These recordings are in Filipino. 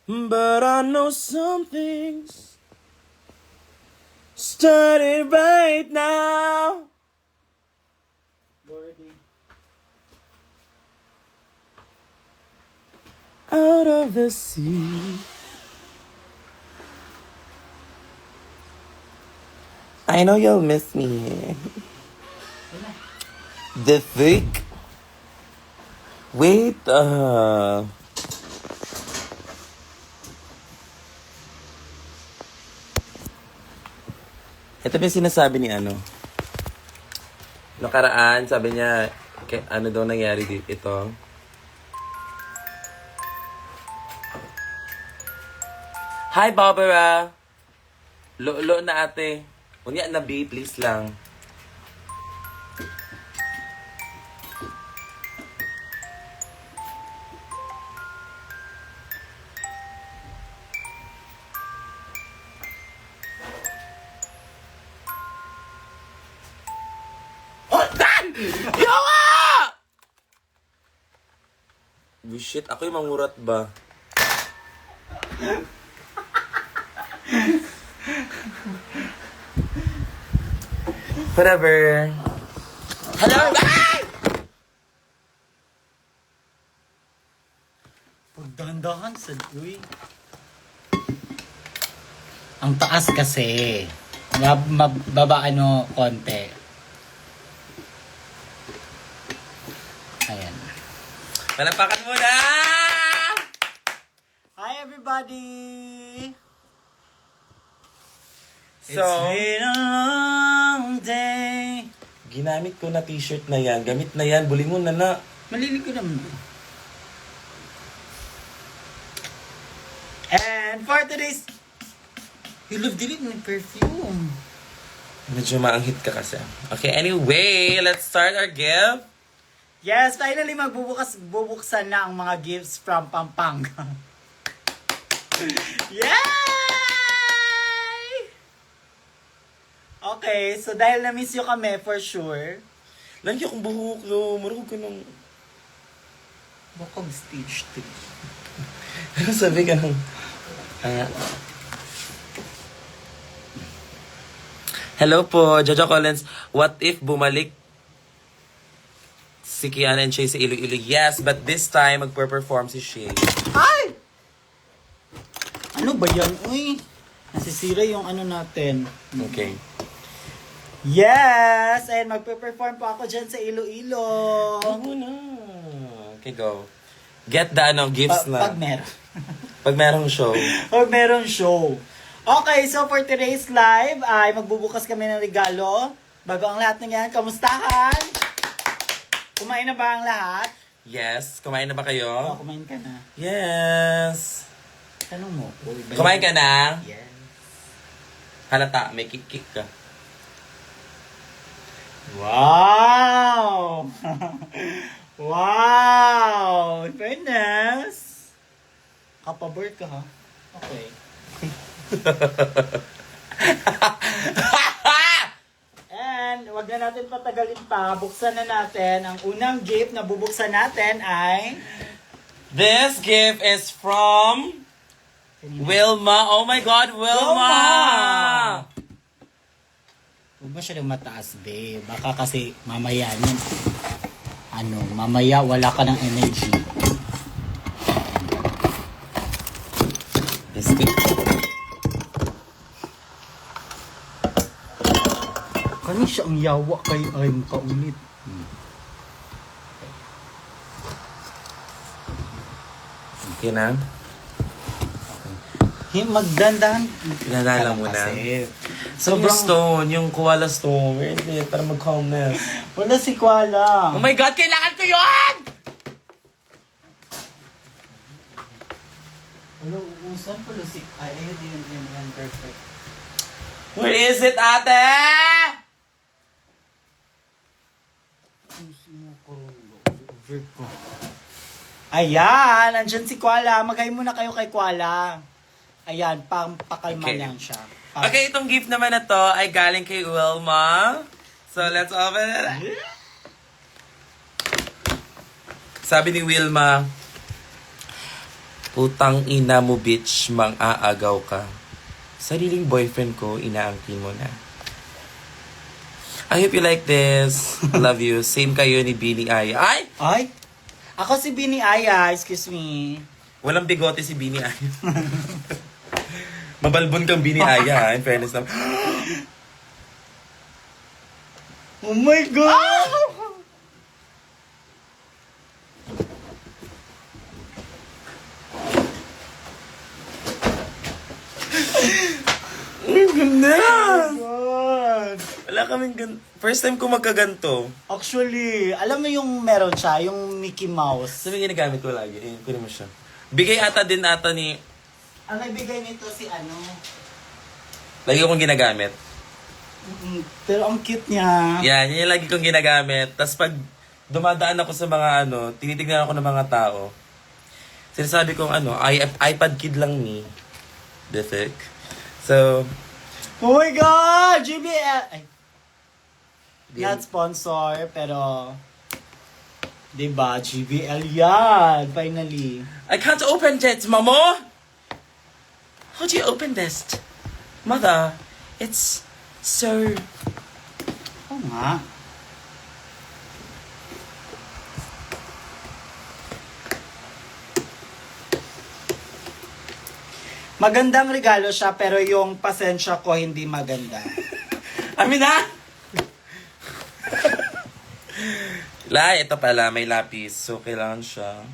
But I know some things started right now. Out of the sea. I know you'll miss me. The fake. Wait, ito ba yung sinasabi ni ano? Nakaraan, sabi niya, ano daw nangyari dito ito? Hi, Barbara! Lo na ate. Unya na B, please lang. Yawa! Shit, ako yung mangurat ba? Whatever. Hello! Pagdahan-dahan sa uy. Ang taas kasi. Mababa ano konti. Ayan. Palapakan mo na! Hi everybody! So, It's been a long day. ginamit ko na t-shirt na yan. Gamit na yan. Bulingon na na. Malilig ko naman. And for today's... You love dilig ng perfume. Medyo maanghit ka kasi. Okay, anyway, let's start our gift. Yes, finally bubuksan na ang mga gifts from Pampanga. Yay! Okay, so dahil na-miss nyo kami for sure. Lagi akong buhok, no. Marunong ka nung... Bukong stage 3. Sabi ka nung... Hello po, Jojo Collins. What if bumalik si Kiana and Shay sa Iloilo? Yes, but this time magpe-perform si Shay. Ay! Ano ba yan? Uy, nasisira yung ano natin. Okay. Yes! And magpe-perform pa ako dyan sa Iloilo. Ako na. Okay, go. Get the gifts na. Pag meron. Pag merong show. Pag meron show. Okay, so for today's live, ay magbubukas kami ng regalo. Bago ang lahat ng yan, kamustahan? Kumain na ba ang lahat? Yes. Kumain na ba kayo? Kumain ka na. Yes. Tanong mo. Kumain ka na? Yes. Halata, may kick-kick ka. Wow! Wow! Fairness! Kapabor ka ha? Okay. And wag na natin patagalin pa. Buksan na natin. Ang unang gift na bubuksan natin ay... This gift is from Wilma. Oh my God, Wilma! Huwag masyadong mataas, babe. Baka kasi mamaya nun. Mamaya wala ka ng energy. This gift. Kani siya ang yawa kay ay makaulit. Okay na? Magdandahan. Pinalala mo na. Sobrang stone, yung koala stone. Where is it? Para mag-calmness. Wala si Kuala. Oh my God, kailangan ko yun! Wala, usan pala si... Ay, yun, perfect. Where is it, ate? Ayan, andyan si Kuala. Magay muna kayo kay Kuala. Ayan, pakalma Okay. lang siya. Okay, itong gift naman na to ay galing kay Wilma. So, let's open it. Sabi ni Wilma, Putang ina mo, bitch. Mang-aagaw ka. Sariling boyfriend ko, inaangkin mo na. I hope you like this. Love you. Same kayo ni Bini Aya. Ay! Ay! Ako si Bini Aya, excuse me. Walang bigote si Bini Aya. Mabalbon kang Bini Aya, in fairness naman. Oh my God! Ganda! God. Wala kaming first time ko magkaganto. Actually, alam mo yung meron siya, yung Mickey Mouse. Sabi ginagamit ko lagi. Eh, kunin mo siya. Bigay ata din ata ni... Ang nagbigay nito si ano. Lagi kong ginagamit. Pero ang cute niya. Yan, yan yung lagi kong ginagamit. Tapos pag dumadaan ako sa mga ano, tinitignan ako ng mga tao. Sinasabi kong ano, iPad kid lang ni. Defek. So, Oh my God! GBL! Ay. Not sponsor, pero... Diba? GBL yan! Finally. I can't open it, Mamo! How do you open this? Mother, it's so... Oo nga. Magandang regalo siya, pero yung pasensya ko hindi maganda. Amin na! Ito pala, may lapis. So, kailangan siya.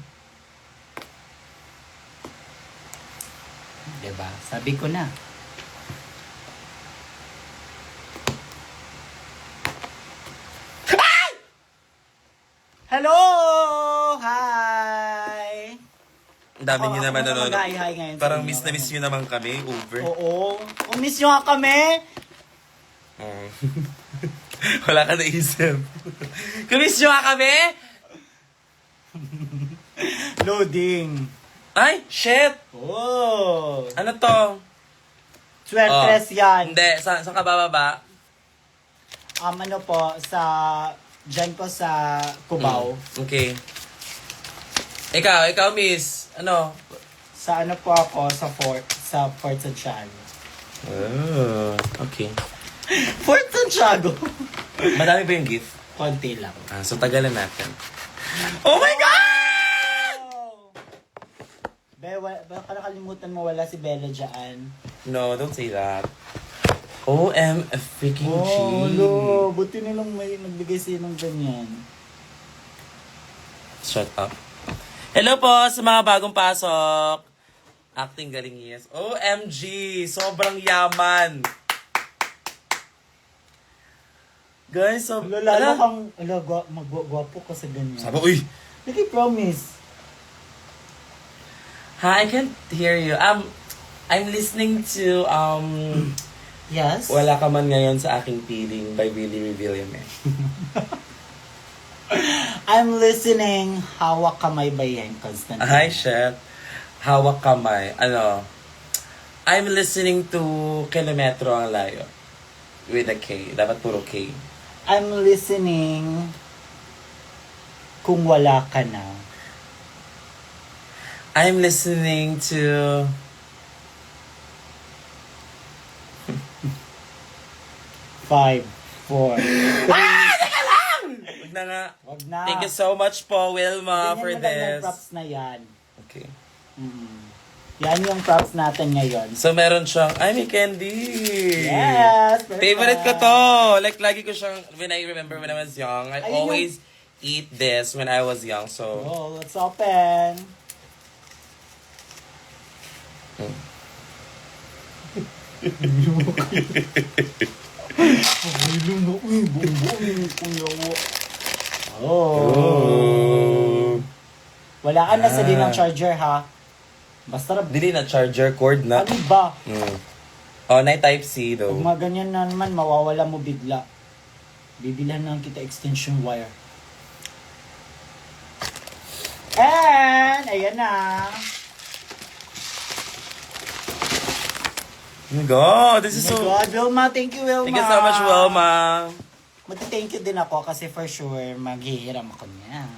Diba? Sabi ko na. Hello! Hi! Ang dami niyo naman ako nanonood. mag-hi-hi ngayon sa Parang inyo. miss na miss niyo naman kami. Over. Oo. Kung miss nyo nga kami, Oh. Wala ka naisip. Kumiss nyo nga kami? loading. Ay, shit! Oh! Ano to? Swertres yan. Hindi, saan ka bababa? Ano po, dyan po sa Cubao. Okay. Ikaw, miss. Ano? Sa ano po ako, sa Fort Santiago. Oh, okay. Fort Santiago? Madami ba yung gift? Konti lang. So tagalan natin. Oh my God! Baka nakalimutan mo wala si Bella dyan. No, don't say that. OM freaking G. Oh, no. Buti nilang may nagbigay sa'yo ng ganyan. Shut up. Hello po sa mga bagong pasok. Acting galing yes. OMG! Sobrang yaman! Guys, so... Lalo kang, magwapo ka sa ganyan. Sabi, uy! Lagi promise. Hi, I can't hear you. I'm listening to, Yes? Wala Ka Man Ngayon sa Aking Piling by Willie Revillame. I'm listening Hawak Kamay by Yan Constantine. Hi, Chef. Hawak kamay. I'm listening to Kilometro ang Layo. With a K. Dapat puro K. I'm listening Kung Wala Ka Na. I'm listening to... 5, 4, 3. Teka lang! Wag na nga. Wag na. Thank you so much po, Wilma, for Ganyan na lang yung this. props na yan. Okay. Yan yung props natin ngayon. So, meron siyang... Ay, may candy! Yes! Perfect. Favorite ko to! Like, lagi ko siyang... When I remember when I was young, I Ayun always eat this when I was young. So, Oh, let's open. Oh. Wala ka na sa din ng charger ha. Basta dili na charger cord na. ano ba? Oh, na Type-C though. Pag mga ganyan na naman, mawawala mo bigla. Bibilhan lang kita extension wire. And, ayan na. Oh my God, this is Oh so... my God, Wilma, thank you, Wilma. Thank you so much, Wilma. Magti-thank you din ako kasi for sure, maghihiram ako niyan.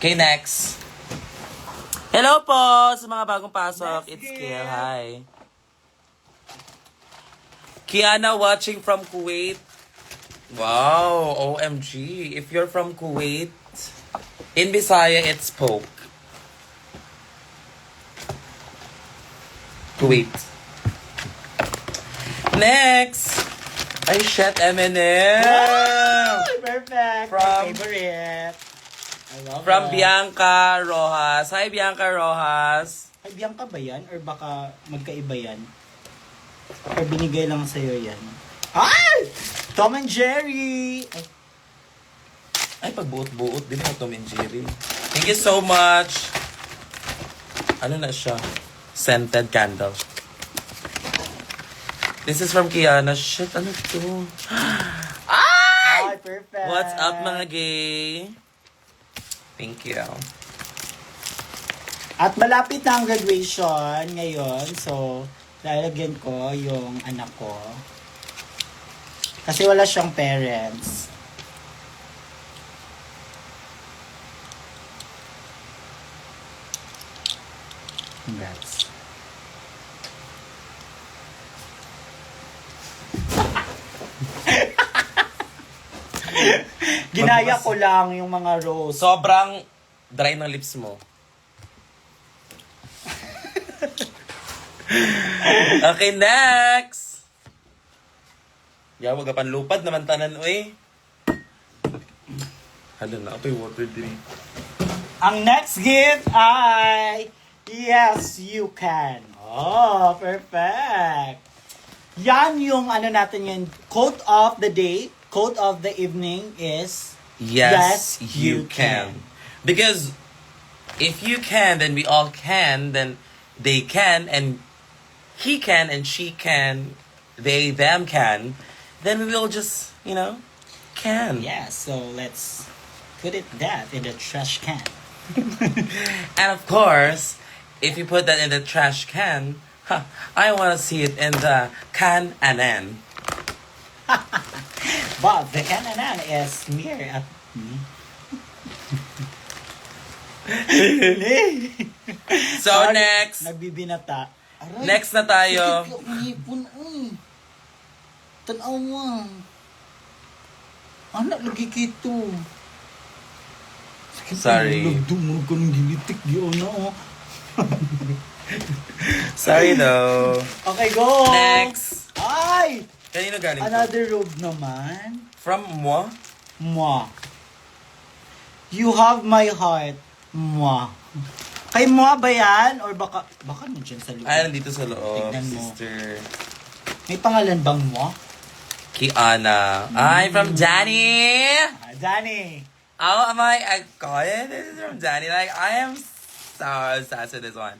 Okay, next. Hello po sa mga bagong pasok. Next It's gift. Kiel. Hi. Kiana watching from Kuwait. Wow, OMG. If you're from Kuwait, in Bisaya, it's Poke. Kuwait. Next. Ay, shit, Eminem. Ay, perfect. From- My favorite. I love From it. Bianca Rojas. Hi, Bianca Rojas. Ay, Bianca ba yan? Or baka magkaiba yan? Or binigay lang sa'yo yan? Ay! Tom and Jerry! Ay, Ay, pagbuot-buot din ako, Tom and Jerry. Thank you so much. Ano na siya? Scented candle. This is from Kiana. Shit, ano to? ay, perfect. What's up, mga gay? Thank you. At malapit na ang graduation ngayon. So, lalagyan ko yung anak ko. Kasi wala siyang parents. Congrats. Ginaya ko lang yung mga rose. Sobrang dry ng lips mo. Okay, next! Yawa, panlupad naman tanan, uy. Hala na, ito yung water drink. Ang next gift ay Yes, You Can. Oh, perfect. Yan yung ano natin yun. Quote of the day, quote of the evening is Yes, Yes, you you can. can. Because if you can, then we all can, then they can, and he can, and she can, they, them can, then we will just, can. Yeah, so let's put that in the trash can. And of course, if you put that in the trash can, I want to see it in the can and then. But the kananan is near at me. So Sorry, next, Nagbibinata. Aray, next na tayo. sakit yung hipon, uy. Tanaw mo. Anak, lagi kito. Sakit Sorry. yung dumog ka ng dilitik yun, oh. Sorry though. Okay, go! Next. Ay! Kanino galing to? Another robe naman. From moi? Moi. You have my heart. Moi. Kay Moi ba yan? Or baka nandiyan sa loob? Ay, nandito sa loob, Tignan mo. sister. May pangalan bang Moi? Kiana. I'm from Danny. Ah, Danny. Oh, am I got it? This is from Danny. Like, I am so obsessed with this one.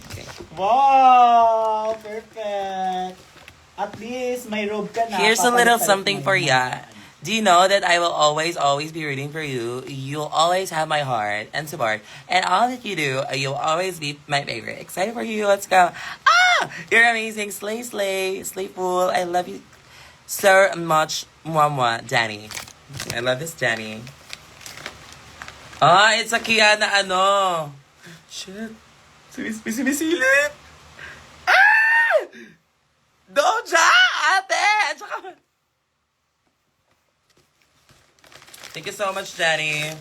Okay. Wow! Perfect. At least may robe ka na. Here's a little Papalit-palit something mo for yung ya. mga- Do you know that I will always be rooting for you? You'll always have my heart and support. And all that you do, you'll always be my favorite. Excited for you. Let's go. Ah! You're amazing. Slay, slay. Slay fool. I love you so much. Mwah, Danny. I love this, Danny. Ah, it's a Kiana ano. Shit. Sumisilip. Ah! Doja! Ate! Tsaka... Thank you so much, Danny.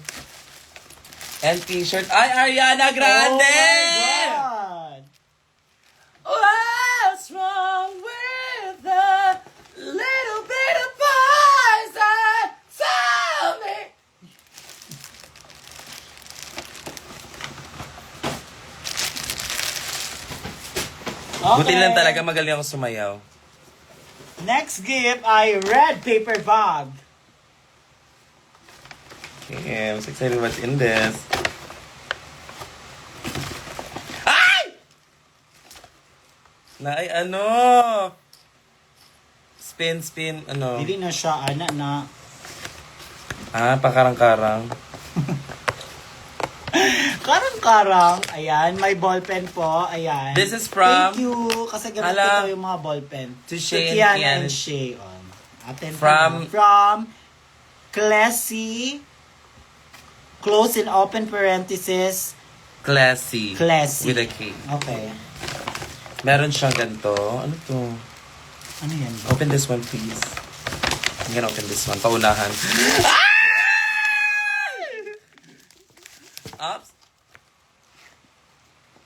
And t-shirt. Ay, Ariana Grande! Oh my God! What's wrong with a little bit of poison? Tell me. Buti lang talaga magaling ako sumayaw. Next gift ay red paper bag. Okay, I'm so excited what's in this. Ay! Na ay ano? Spin, ano? Dili na siya, ana na. Ah, pakarang-karang. Karang-karang. Ayan, may ballpen po. Ayan. This is from- Thank you. Kasi gamit Hala. ko yung mga ballpen. To Shay and Kiana Kian. and Shay. Aten From- from Classy close and open parenthesis, Classy. classy. With a K. Okay. Meron siyang ganito. Ano to? Ano yan? Open this one, please. I'm gonna open this one. Paunahan. Oops.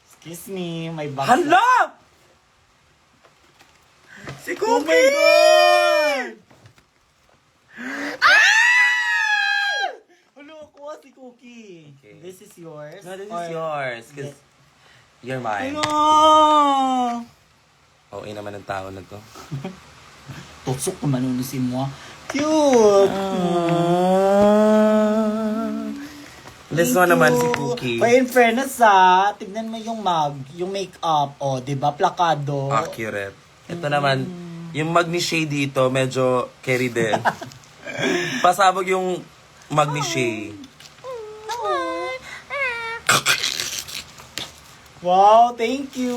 Excuse me, may box. Hala! Si Oh my Cookie! God! Hello, kuha si Cookie. Okay. This is yours? No, this Or- is yours. Because you're mine. Hello! Okay naman ang tao na to. Tusok naman unusin mo. Cute! This one naman si Cookie. Pero in fairness tignan mo yung mug, yung makeup, diba? Plakado. Accurate. Ito naman, yung mug ni Shay dito, medyo carry din. Pasabog yung mug ni Shay. Wow, thank you!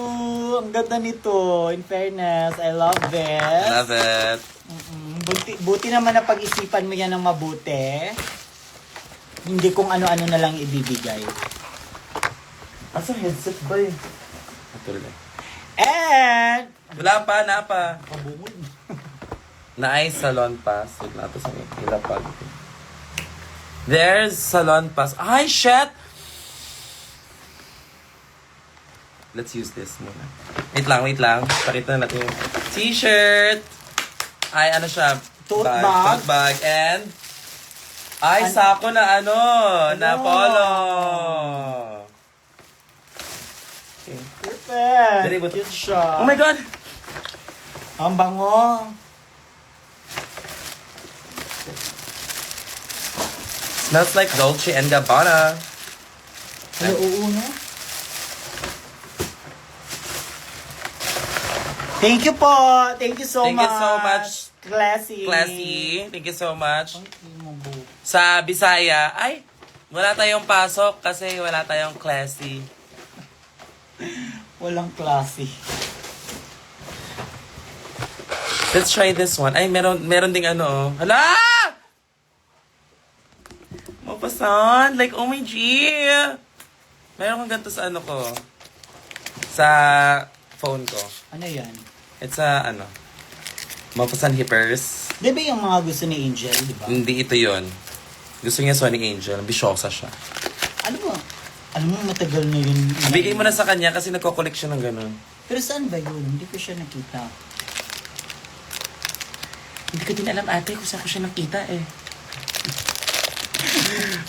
Ang ganda nito. In fairness, I love this. Love it. Buti naman na pag-isipan mo yan ng mabuti. Hindi kung ano-ano na lang ibibigay. Asa headset ba yun? Ito lang. And, Wala pa, na pa. kabungod. Na ay salon pass. Wait na ito sa hilapag. There's salon pass. Ay, shit! Let's use this muna. Wait lang. Pakita natin yung t-shirt. Ay, ano siya? Tote bag. Tote bag. And, ay, sako na ano, na polo. Okay. Perfect. Very good. Cute siya. Oh my God! Ang bango. Smells like Dolce & Gabbana. Ano, oo na? Thank you po. Thank you so Thank much. you so much. Classy. Classy. Thank you so much. Ang mo. Sa Bisaya, ay, wala tayong pasok kasi wala tayong classy. Walang classy. Let's try this one. Ay, meron ding ano, oh. Hala! Mapasan. Like, oh my G. Meron kang ganito sa ano ko. Sa phone ko. Ano yan? It's a, ano, Mapasan Hippers. Di ba yung mga gusto ni Angel, di ba? Hindi ito yon. Gusto niya Sonic Angel. Bisyosa siya. Ano ba? Alam mo, matagal na yun. Bigay mo na sa kanya kasi nagko-collect siya ng ganun. Pero saan ba yun? Hindi ko siya nakita. Hindi ko din alam ate kung saan ko siya nakita eh.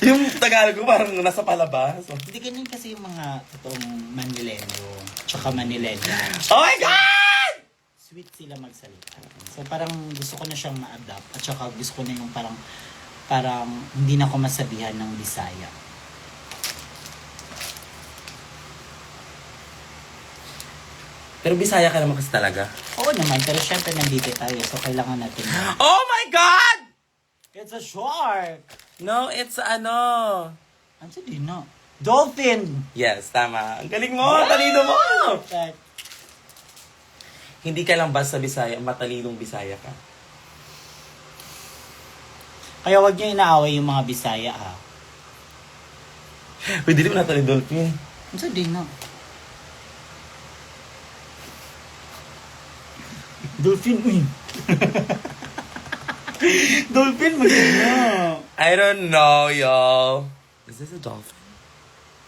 Yung Tagalog ko parang nasa palabas. Hindi ganyan kasi yung mga totoong Manileño. Tsaka Manileña. Oh my God! Sweet sila magsalita. So parang gusto ko na siyang ma-adapt. At tsaka gusto ko na yung parang hindi na ako masabihan ng Bisaya. Pero Bisaya ka naman kasi talaga. Oo naman, pero syempre nandito tayo. So kailangan natin. Oh my God! It's a shark! No, it's ano. Ano din na? Dolphin! Yes, tama. Ang galing mo, talino mo. Perfect. Hindi ka lang basta Bisaya, matalinong Bisaya ka. Kaya wag niyo inaaway yung mga Bisaya ha. Pwede di mo natin yung dolphin. Ano din na? Dolphin, uy! Dolphin, maganda! I don't know, y'all. Is this a dolphin?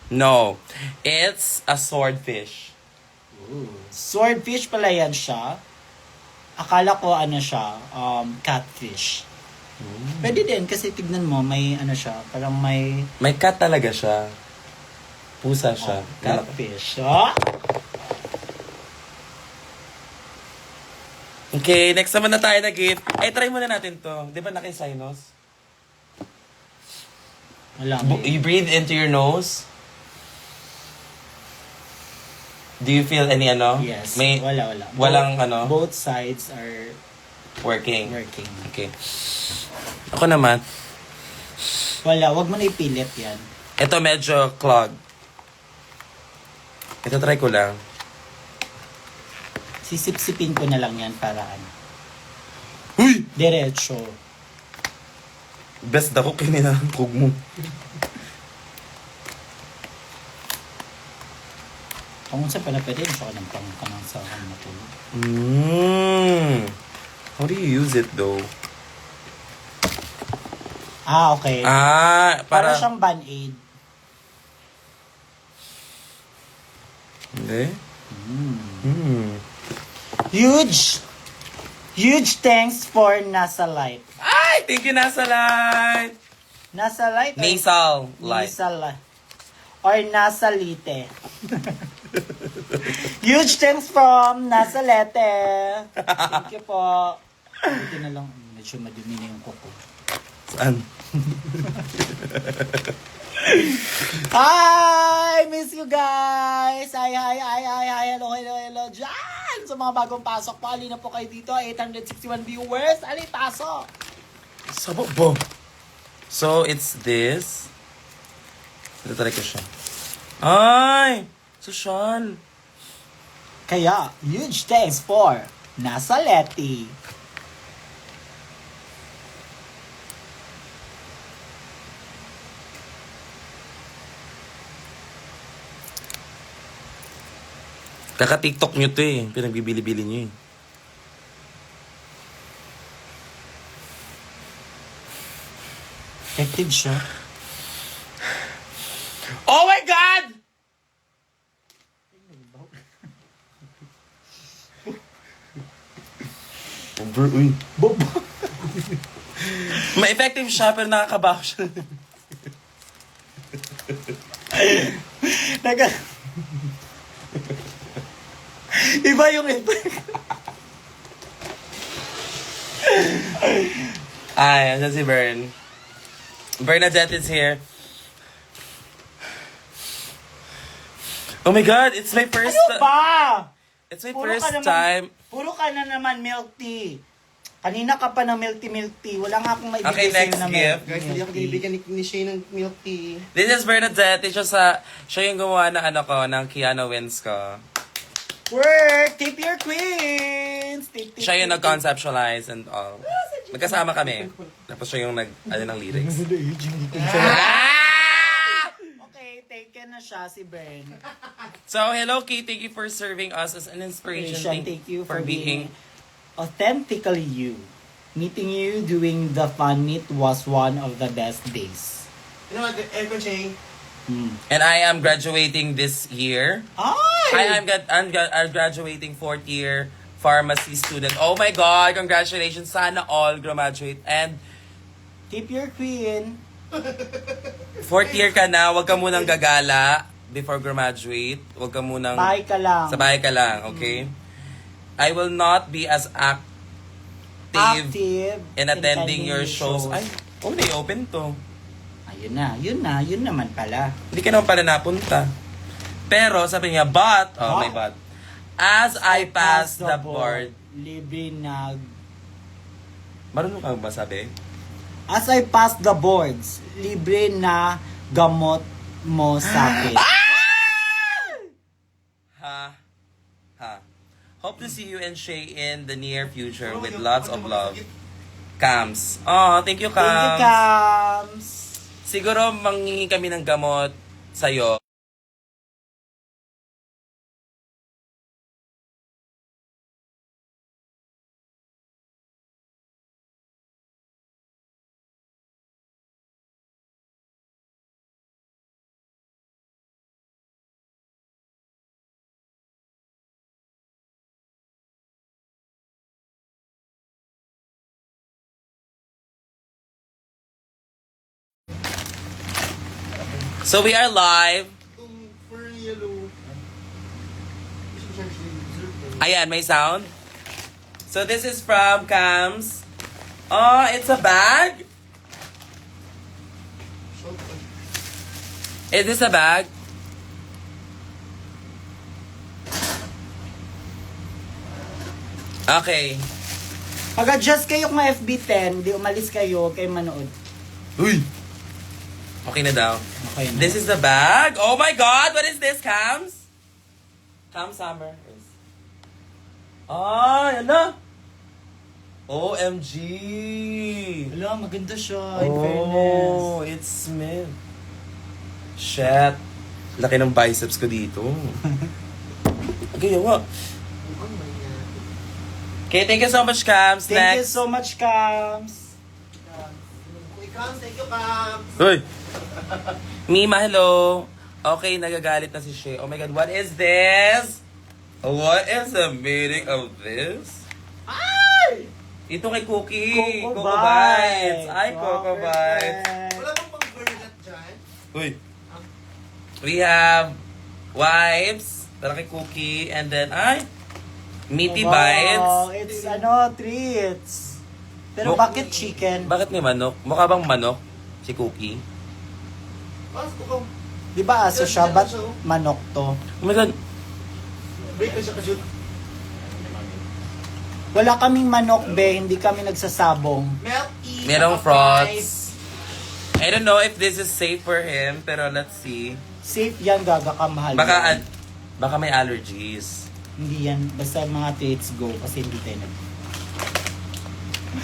No. It's a swordfish. Swordfish pala yan siya. Akala ko ano siya, catfish. Pwede din kasi tignan mo, may ano siya, parang may May cat talaga siya. Pusa siya. catfish. Ah? Okay, next naman na tayo na gift. Ay, try muna natin to. Di ba naki-sinus? Wala. You breathe into your nose. Do you feel any ano? Yes. May Wala. walang ano? Both sides are Working. working. Okay. Ako naman. Wala, wag mo na ipilit yan. Ito medyo clogged. Ito try ko lang. Sisip-sipin ko na lang yan para ano. Uy! Diretso. Best dako kinina kog mo. Kung saan pala pwede, siya ka ng pangkanang sa matulog. How do you use it though? Okay. Para Para siyang band-aid. Hindi? Huge thanks for Nasa Light. Ay! Thank you, Nasa Light! Nasa Light? Nasal Light. Nasal Light. Or Nasa Lite. Huge thanks from Nasa Lete. Thank you po. Buti na lang, medyo madumi na yung kuko. Saan? Hi! Miss you guys! Hi! Hello dyan! Sa mga bagong pasok po, alin na po kayo dito. 861 viewers. Alin, pasok! Sababo. So, it's this. Ito talaga siya. Ay! Social. Kaya, huge thanks for Nasa Leti. Kaka-TikTok nyo to eh. Pinagbibili-bili nyo eh. Effective siya. Oh my God! Uy. Bob! Ma-effective siya pero nakakabaho siya. Iba yung effect. Ay, andyan si Bern. Bernadette is here. Oh my God, it's my first Ano ba? It's my Puro first ka naman- time. Puro ka na naman milk tea. Kanina ka pa na milk tea. Wala nga akong maibigay Okay, sa'yo next na gift. Guys, hindi ako binibigyan ni Shay ng milk tea. This is Bernadette. Siya yung gumawa ng ng Keanu Wins ko. Work! Tip your queens! Tip. Siya yung nag-conceptualize and all. Magkasama kami. Tapos siya yung ng lyrics. Okay, taken na siya si Ben. So, hello Kate. Thank you for serving us as an inspiration. Thank you for being authentically you. Meeting you doing the fun meet was one of the best days. You know what, Echo Shay? And I am graduating this year. Ay! I'm graduating 4th year pharmacy student. Oh my God! Congratulations! Sana all graduate. And Tip your queen. 4th year ka na, wag ka munang gagala before graduate. Wag ka munang... Bye ka lang. Sa bahay ka lang, okay? I will not be as active in attending your shows. Ay, na-open to. Ayun naman pala. Hindi ka naman pala napunta. Pero, sabi niya, may but. As I pass the board. Libre nag... Marunong ka ba sabi? As I pass the boards, libre na gamot mo sa akin. Ha. Hope to see you and Shay in the near future with lots of love. Cams. Oh, thank you, Thank you, Cams. Cams. Siguro manghingi kami ng gamot sa'yo. So we are live. Itong for yellow. Ayan, may sound. So this is from Cams. Oh, it's a bag? Is this a bag? Okay. Pag-adjust kayo kung FB10, di umalis kayo kay manood. Uy! Okay na daw. Okay na. This is the bag. Oh my God! What is this, Cams? Cam Summer. Ah, yan na. OMG! Wala, maganda siya, in fairness. Oh, it's Smith. Shit. Laki ng biceps ko dito. Okay, yawa. Okay, thank you so much, Cams. Thank you Next. so much, Kams. Uy, Cams, thank you, Cams. Hoy! Mima, hello. Okay, nagagalit na si Shay. Oh my God, what is this? What is the meaning of this? Ay! Ito kay Cookie. Coco Coco Bites. Bites. Ay, Coco Bites. Wala bang pang burlat dyan? Uy. We have wipes para kay Cookie. And then, meaty Wow, bites. it's treats. Pero Mo- bakit chicken? Bakit may manok? Mukha bang manok si Cookie? Pas ko kung Di ba aso siya? Ba't manok to? Oh my God. break na siya ka-shoot. Wala kaming manok, be. Hindi kami nagsasabong. Milk tea. Merong saka frogs. I don't know if this is safe for him, pero let's see. Safe yan, gaga ka, mahal yan. Baka may allergies. Hindi yan. Basta mga treats go. Kasi hindi tayo nag...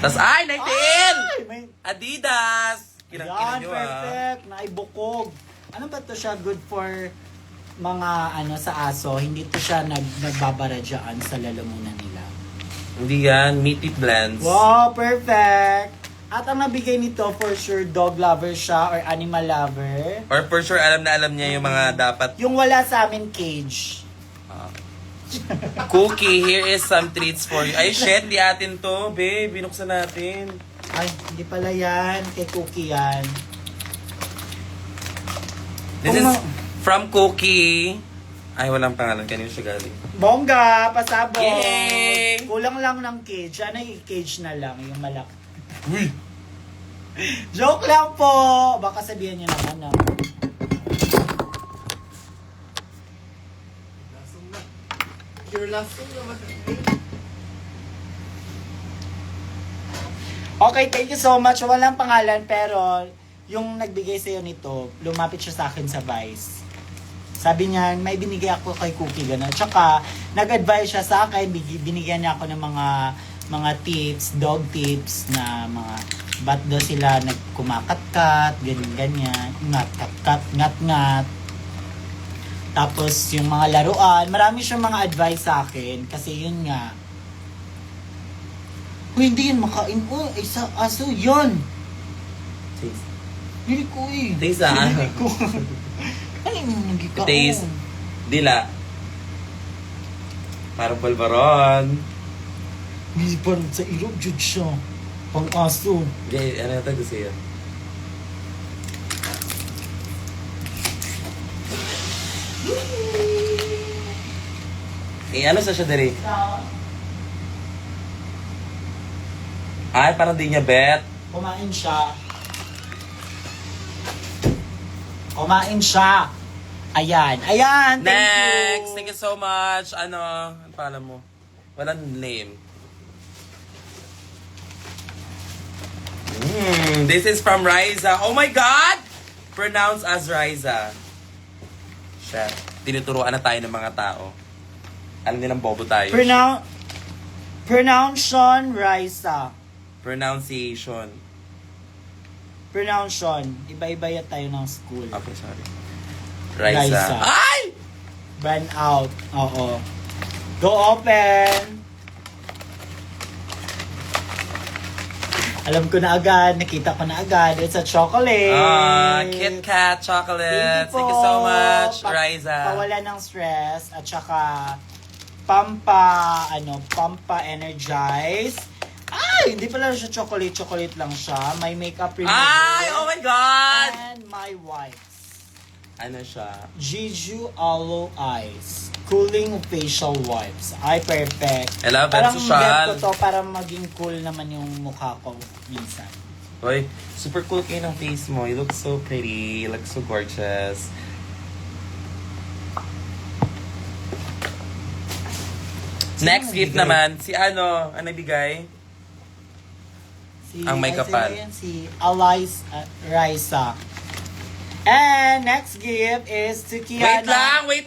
Tas, 19! Ay! May... Adidas! Kinang-kinan Yan, nyo, perfect. Naibukog. Ano ba to siya? Good for mga sa aso. Hindi to siya nagbabara dyan sa lalamunan nila. Hindi yan. Meaty blends. Wow, perfect. At ang nabigay nito, for sure, dog lover siya or animal lover. Or for sure, alam na alam niya yung mga dapat. Yung wala sa amin, cage. Cookie, here is some treats for you. Ay, shit, di atin to. Babe, binuksan natin. Ay, hindi pala yan. Kay Cookie yan. This is Kung from Cookie. Ay, walang pangalan. Kanino siya galing? Bongga, pasabog. Yay! Kulang lang ng cage. Ano yung cage na lang, yung malaki. Uy! Joke lang po. Baka sabihan niyo naman na. Your last song naman. Okay, thank you so much. Walang pangalan, pero yung nagbigay sa'yo nito, lumapit siya sa akin sa Vice. Sabi niya, may binigay ako kay Cookie, gano'n. Tsaka, nag-advise siya sa akin, binigyan niya ako ng mga tips, dog tips, na mga, ba't daw sila nagkumakakat, ganyan-ganyan, ngat-kat-kat, ngat-ngat. Tapos, yung mga laruan, marami siyang mga advice sa akin, kasi yun nga, uy, hindi yan makain. Uy, isa, aso, yun. Taste. Hindi ko eh. Taste, ah. Hindi ko. Ano yung nagkikaon? Taste. Dila. Parang balbaron. Hindi pa rin sa ilog, jud siya. Pang aso. Hindi, ano ito gusto yun? Ano sa siya dali? Ay, parang di niya bet. Kumain siya. Kumain siya. Ayan. Ayan. Thank Next! you. Thank you so much. Ano pangalan mo? Walang name. This is from Riza. Oh my God! Pronounced as Riza. Siya. Tinuturuan na tayo ng mga tao. Alam nilang bobo tayo. Pronunciation, Raisa. Pronunciation. Pronunciation. Iba-iba yan tayo ng school. Okay, sorry. Riza. Riza. Ay! Burn out. Oo. Go open. Alam ko na agad. Nakita ko na agad. It's a chocolate. Kit Kat chocolate. Thank you so much, Riza. Pawala ng stress. At saka, pampa energize. Ay, hindi pala siya chocolate. Chocolate lang siya. May makeup remover. Ay! Oh my God! And my wipes. Ano siya? Jeju Aloe Eyes. Cooling facial wipes. Ay, perfect. I love it, Parang social. get ko to para maging cool naman yung mukha ko minsan. Hoy, super cool kayo ng face mo. You look so pretty. You look so gorgeous. Next Sino gift nagbigay? naman, si ano bigay? Ang may kapal. sino yan? Si Raisa. And next gift is to Kiana. Wait lang, wait!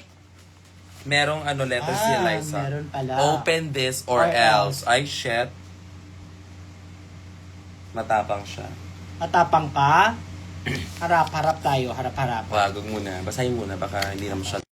Merong letter si Eliza. Meron pala. Open this or Or else. Ay, shit. Matapang siya. Matapang ka? Harap-harap tayo. Harap-harap. Wag muna. Basahin muna. Baka hindi naman siya